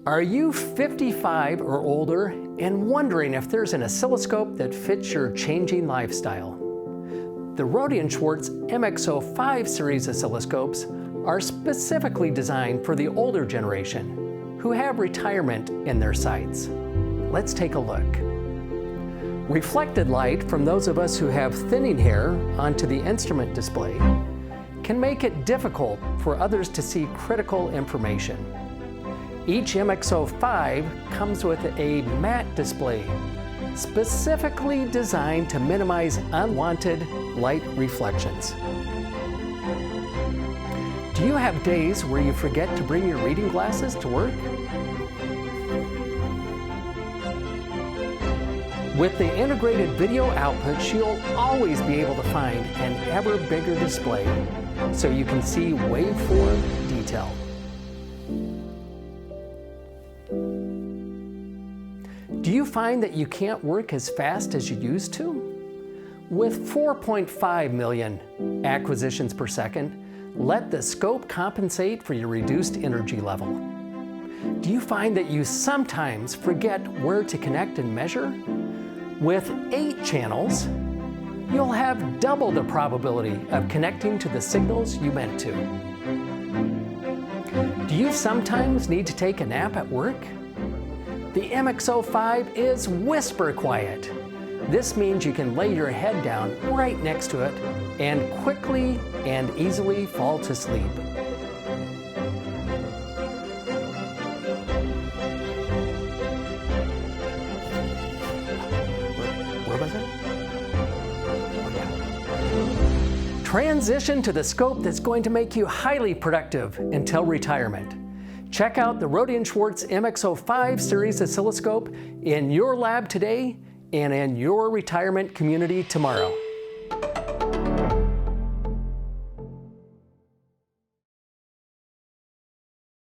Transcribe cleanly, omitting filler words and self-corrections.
Are you 55 or older and wondering if there's an oscilloscope that fits your changing lifestyle? The Rohde & Schwarz MXO5 series oscilloscopes are specifically designed for the older generation who have retirement in their sights. Let's take a look. Reflected light from those of us who have thinning hair onto the instrument display can make it difficult for others to see critical information. Each MXO5 comes with a matte display specifically designed to minimize unwanted light reflections. Do you have days where you forget to bring your reading glasses to work? With the integrated video outputs, you'll always be able to find an ever bigger display so you can see waveform detail. Do you find that you can't work as fast as you used to? With 4.5 million acquisitions per second, let the scope compensate for your reduced energy level. Do you find that you sometimes forget where to connect and measure? With 8 channels, you'll have double the probability of connecting to the signals you meant to. Do you sometimes need to take a nap at work? The MXO5 is whisper quiet. This means you can lay your head down right next to it and quickly and easily fall to sleep. Where was it? Oh, yeah. Transition to the scope that's going to make you highly productive until retirement. Check out the Rohde & Schwarz MXO5 series oscilloscope in your lab today and in your retirement community tomorrow.